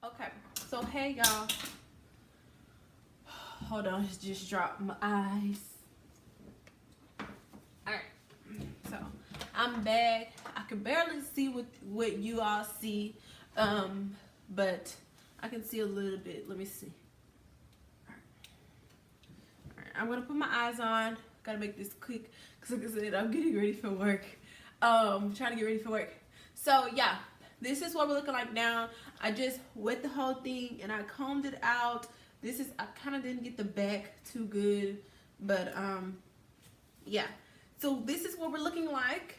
Okay, so hey y'all. Hold on, it just dropped my eyes. Alright, so I'm back. I can barely see what you all see, but I can see a little bit. Let me see. Alright, I'm gonna put my eyes on. Gotta make this quick because, like I said, I'm getting ready for work. Trying to get ready for work. So yeah, this is what we're looking like now. I just wet the whole thing and I combed it out. This is, I kind of didn't get the back too good, but yeah. So this is what we're looking like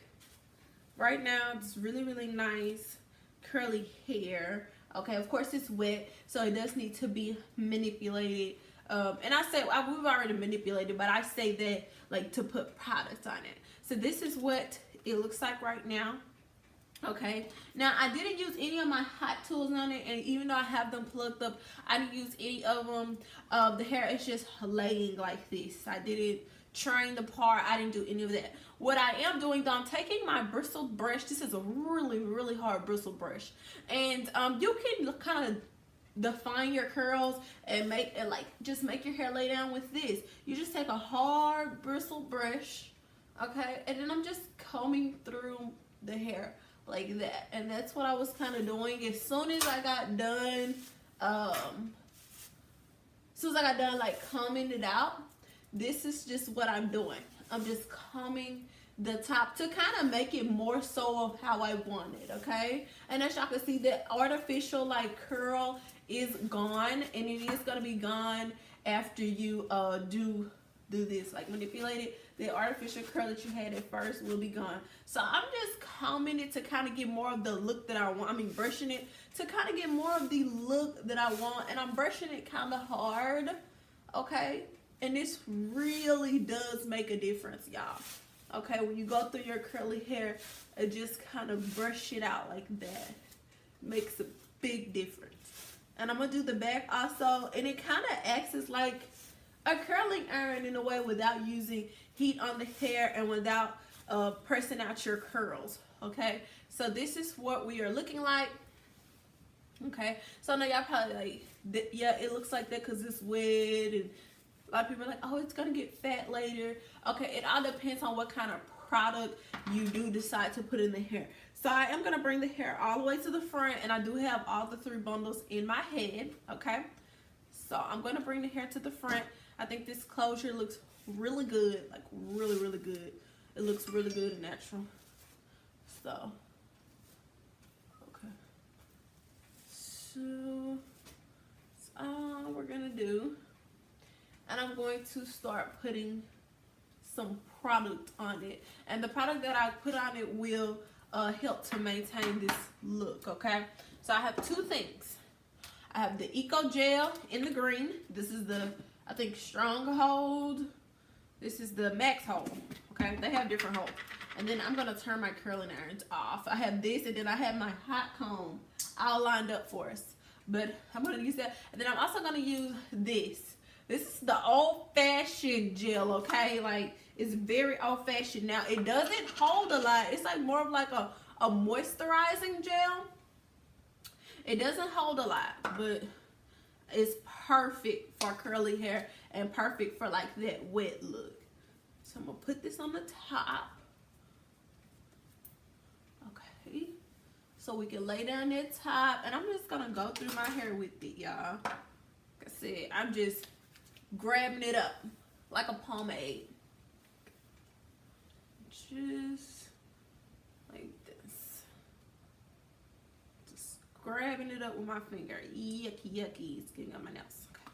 right now. It's really, really nice curly hair. Okay, of course it's wet, so it does need to be manipulated. And I say, we've already manipulated, but I say that like to put product on it. So this is what it looks like right now. Okay, now I didn't use any of my hot tools on it, and even though I have them plugged up, I didn't use any of them. The hair is just laying like this. I didn't train the part. I didn't do any of that. What I am doing though, I'm taking my bristle brush. This is a really, really hard bristle brush, and you can kind of define your curls and make it like just make your hair lay down with this. You just take a hard bristle brush, okay, and then I'm just combing through the hair like that, and that's what I was kind of doing. As soon as I got done, like combing it out, this is just what I'm doing. I'm just combing the top to kind of make it more so of how I want it, okay? And as y'all can see, the artificial like curl is gone, and it is gonna be gone after you do this, like manipulate it. The artificial curl that you had at first will be gone. So I'm just combing it to kind of get more of the look that I want. I mean, brushing it to kind of get more of the look that I want, and I'm brushing it kind of hard, okay? And this really does make a difference, y'all. Okay, when you go through your curly hair, it just kind of brush it out like that. Makes a big difference. And I'm gonna do the back also, and it kind of acts as like a curling iron in a way, without using heat on the hair and without pressing out your curls. Okay, so this is what we are looking like. Okay, so now y'all probably like, yeah, it looks like that because it's wet, and a lot of people are like, oh, it's gonna get fat later. Okay, it all depends on what kind of product you do decide to put in the hair. So I am gonna bring the hair all the way to the front, and I do have all the 3 bundles in my head. Okay, so I'm gonna bring the hair to the front. I think this closure looks really good, like really, really good. It looks really good and natural. So, okay. So, that's all we're gonna do. And I'm going to start putting some product on it. And the product that I put on it will help to maintain this look, okay? So I have 2 things. I have the Eco Gel in the green. This is the, I think, Stronghold. This is the Max Hold, okay? They have different holds. And then I'm gonna turn my curling irons off. I have this, and then I have my hot comb all lined up for us. But I'm gonna use that. And then I'm also gonna use this. This is the old-fashioned gel, okay? Like, it's very old-fashioned. Now, it doesn't hold a lot. It's like more of like a moisturizing gel. It doesn't hold a lot, but it's perfect for curly hair and perfect for like that wet look. So I'm gonna put this on the top. Okay. So we can lay down that top, and I'm just gonna go through my hair with it, y'all. Like I said, I'm just grabbing it up like a pomade. Just like this. Just grabbing it up with my finger. Yucky, yucky. It's getting on my nails. Okay.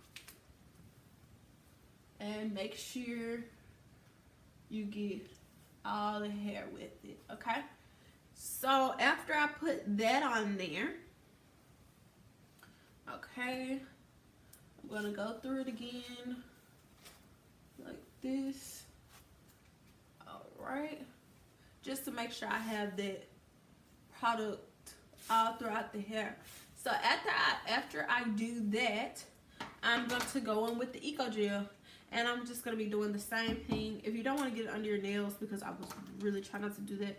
And make sure you get all the hair with it. Okay. So after I put that on there, okay, I'm gonna go through it again like this. All right, just to make sure I have that product all throughout the hair. So after I do that, I'm going to go in with the Eco Gel, and I'm just going to be doing the same thing. If you don't want to get it under your nails, because I was really trying not to do that,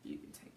you can take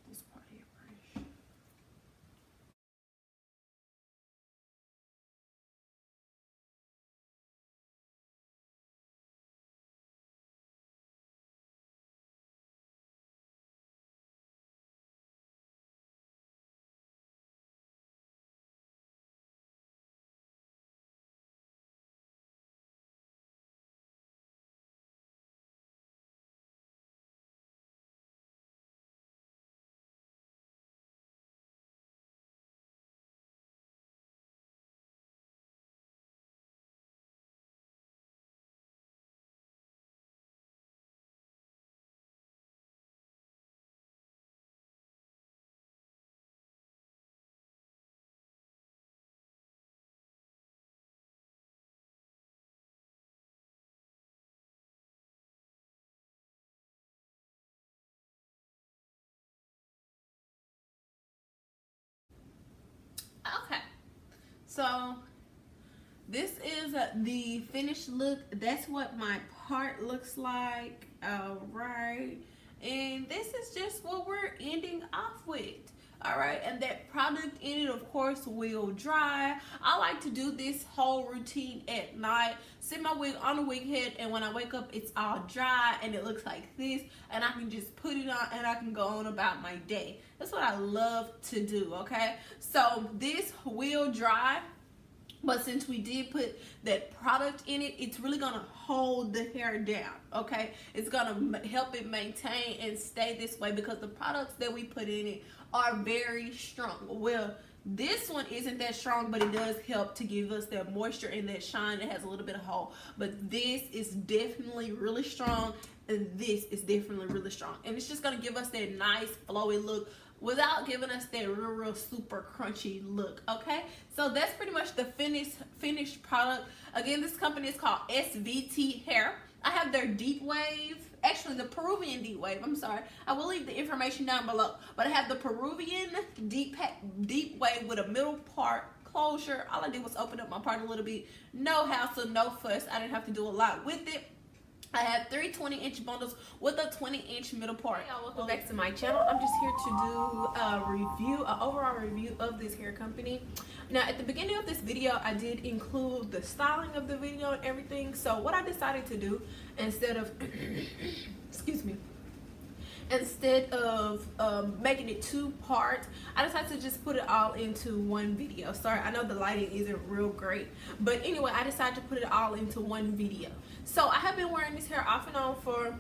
So this is the finished look. That's what my part looks like. All right, and this is just what we're ending off with. All right, and that product in it, of course, will dry. I like to do this whole routine at night. Sit my wig on the wig head, and when I wake up, it's all dry and it looks like this, and I can just put it on and I can go on about my day. That's what I love to do. Okay, so this will dry, but since we did put that product in it, it's really gonna hold the hair down, okay? It's gonna help it maintain and stay this way because the products that we put in it are very strong. Well, this one isn't that strong, but it does help to give us that moisture and that shine. It has a little bit of hold, but this is definitely really strong, and this is definitely really strong. And it's just gonna give us that nice flowy look without giving us that real super crunchy look. Okay, so that's pretty much the finished product. Again, this company is called SVT Hair. I have their deep wave, actually the Peruvian deep wave, I'm sorry. I will leave the information down below, but I have the Peruvian deep wave with a middle part closure. All I did was open up my part a little bit. No hassle, no fuss. I didn't have to do a lot with it. I have 3 20-inch bundles with a 20-inch middle part. Hey y'all, welcome back to my channel. I'm just here to do an overall review of this hair company. Now, at the beginning of this video, I did include the styling of the video and everything. So what I decided to do, instead of, excuse me, instead of making it 2 parts, I decided to just put it all into one video. Sorry, I know the lighting isn't real great, but anyway, I decided to put it all into one video. So I have been wearing this hair off and on for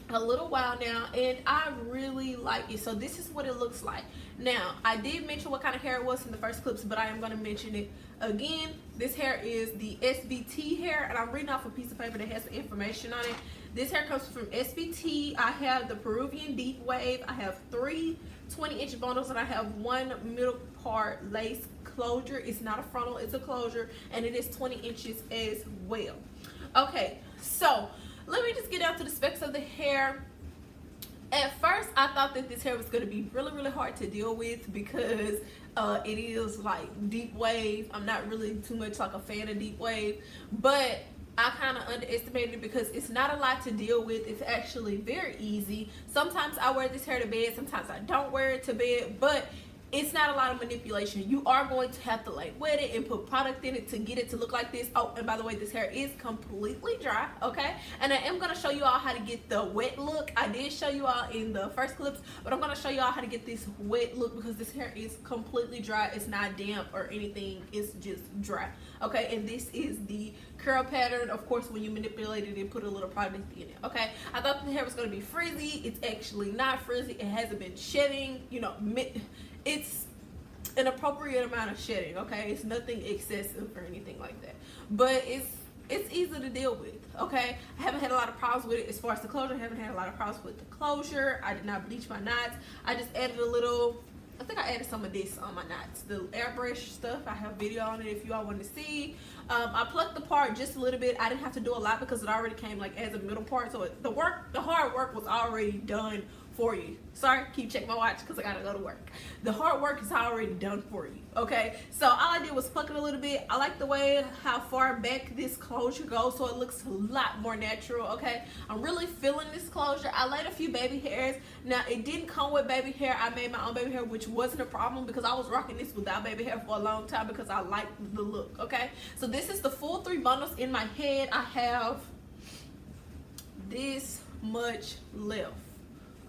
a little while now, and I really like it. So this is what it looks like. Now, I did mention what kind of hair it was in the first clips, but I am going to mention it again. This hair is the SVT hair, and I'm reading off a piece of paper that has the information on it. This hair comes from SVT. I have the Peruvian deep wave. I have 3 20-inch bundles, and I have 1 middle part lace closure. It's not a frontal, it's a closure, and it is 20 inches as well. Okay, so let me just get down to the specs of the hair. At first, I thought that this hair was going to be really hard to deal with because it is like deep wave. I'm not really too much like a fan of deep wave, but I kind of underestimated it because it's not a lot to deal with. It's actually very easy. Sometimes I wear this hair to bed, sometimes I don't wear it to bed, but it's not a lot of manipulation. You are going to have to like wet it and put product in it to get it to look like this. Oh, and by the way, this hair is completely dry, okay? And I am going to show you all how to get the wet look. I did show you all in the first clips, but I'm going to show you all how to get this wet look because this hair is completely dry. It's not damp or anything. It's just dry, okay? And this is the curl pattern. Of course, when you manipulate it and put a little product in it, okay? I thought the hair was going to be frizzy. It's actually not frizzy. It hasn't been shedding, you know, it's an appropriate amount of shedding, okay? It's nothing excessive or anything like that, but it's easy to deal with, okay? I haven't had a lot of problems with it as far as the closure. I haven't had a lot of problems with the closure. I did not bleach my knots. I just added a little, I think I added some of this on my knots, the airbrush stuff. I have video on it if you all want to see. I plucked the part just a little bit. I didn't have to do a lot because it already came like as a middle part, so the hard work was already done for you. Sorry, keep checking my watch because I gotta go to work. The hard work is already done for you, okay? So all I did was pluck it a little bit. I like the way how far back this closure goes, so it looks a lot more natural, okay? I'm really feeling this closure. I laid a few baby hairs. Now, it didn't come with baby hair. I made my own baby hair, which wasn't a problem because I was rocking this without baby hair for a long time because I liked the look, okay? So this is the full 3 bundles in my head. I have this much left.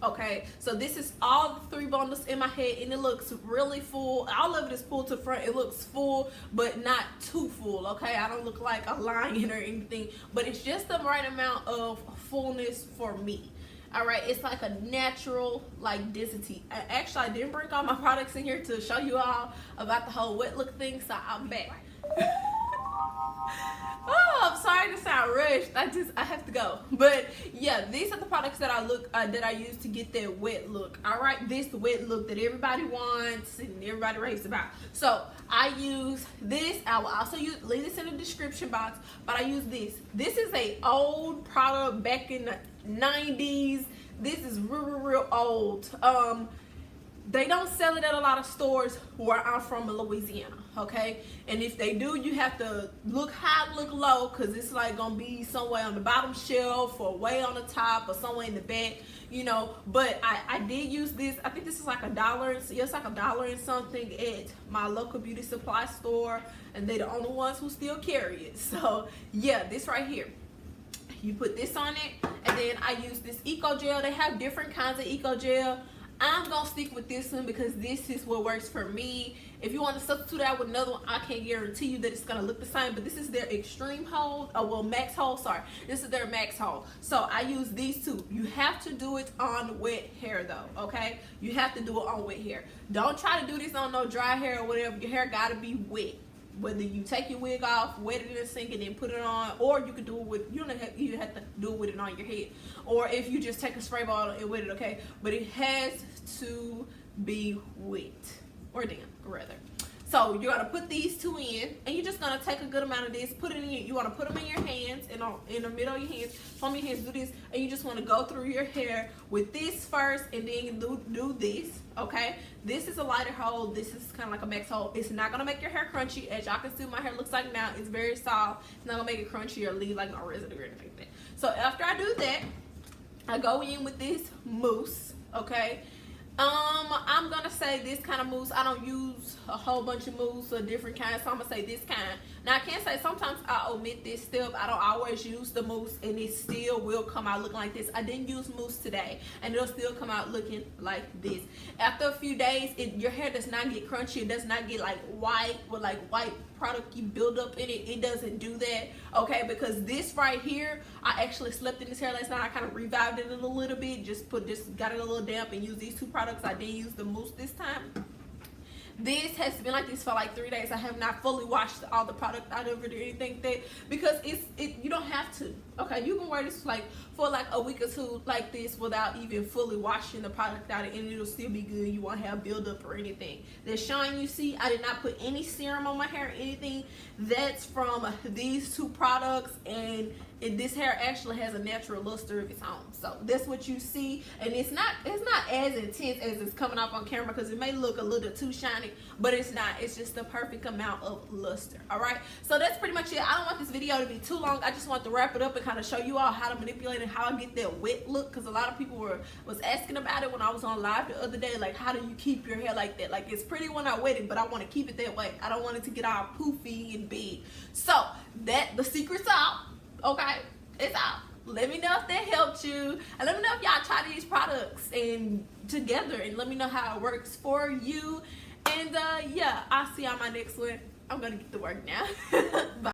Okay, so this is all the 3 bundles in my head, and it looks really full. All of it is pulled to front. It looks full, but not too full, okay? I don't look like a lion or anything, but it's just the right amount of fullness for me. All right, it's like a natural like density. Actually, I didn't bring all my products in here to show you all about the whole wet look thing, so I'm back. Oh, I'm sorry to sound rushed. I have to go. But yeah, these are the products that I use to get that wet look. All right, this wet look that everybody wants and everybody raves about. So I use this. I will also leave this in the description box. But I use this. This is a old product back in the 90s. This is real old. They don't sell it at a lot of stores where I'm from in Louisiana, okay? And if they do, you have to look high, look low, because it's like gonna be somewhere on the bottom shelf or way on the top or somewhere in the back, you know. But I did use this. I think this is like $1. It's like $1 and something at my local beauty supply store, and they're the only ones who still carry it. So yeah, this right here. You put this on it, and then I use this Eco Gel. They have different kinds of Eco Gel. I'm gonna stick with this one because this is what works for me. If you want to substitute out with another one, I can't guarantee you that it's gonna look the same, but this is their extreme hold, well, max hold, sorry. This is their max hold. So I use these two. You have to do it on wet hair though, okay? You have to do it on wet hair. Don't try to do this on no dry hair or whatever. Your hair gotta be wet. Whether you take your wig off, wet it in the sink, and then put it on, or you could do it with, you don't have, you have to do it with it on your head, or if you just take a spray bottle and wet it, okay? But it has to be wet, or damp, rather. So you're gonna put these two in, and you're just gonna take a good amount of this, put it in. You wanna put them in your hands, and in the middle of your hands, palm of your hands, do this, and you just wanna go through your hair with this first, and then do this, okay? This is a lighter hold. This is kind of like a max hold. It's not gonna make your hair crunchy. As y'all can see, my hair looks like now. It's very soft. It's not gonna make it crunchy or leave like no residue or anything like that. So after I do that, I go in with this mousse, okay? I'm gonna say this kind of mousse. I don't use a whole bunch of mousse or different kinds, so I'm gonna say this kind. Now I can say sometimes I omit this step. I don't always use the mousse, and it still will come out looking like this. I didn't use mousse today, and it'll still come out looking like this. After a few days, your hair does not get crunchy. It does not get like white with like white product you build up in it. It doesn't do that, okay? Because this right here, I actually slept in this hair last night. I kind of revived it a little bit, just got it a little damp and used these two products. I didn't use the mousse this time. This has been like this for like 3 days. I have not fully washed all the product out of it or anything like that, because you don't have to, okay? You can wear this like for like a week or two like this without even fully washing the product out, and it'll still be good. You won't have buildup or anything. The shine you see, I did not put any serum on my hair or anything. That's from these two products, and this hair actually has a natural luster of its own. So that's what you see, and it's not as intense as it's coming off on camera, because it may look a little too shiny, but it's not. It's just the perfect amount of luster. All right, so that's pretty much it. I don't want this video to be too long. I just want to wrap it up and kind of show you all how to manipulate and how I get that wet look, because a lot of people was asking about it when I was on live the other day, like how do you keep your hair like that? Like, it's pretty when I wet it, but I want to keep it that way. I don't want it to get all poofy and big. So that the secret's out. Okay, it's out. Let me know if that helped you, and let me know if y'all try these products and together, and let me know how it works for you. And yeah, I'll see you on my next one. I'm gonna get to work now. Bye.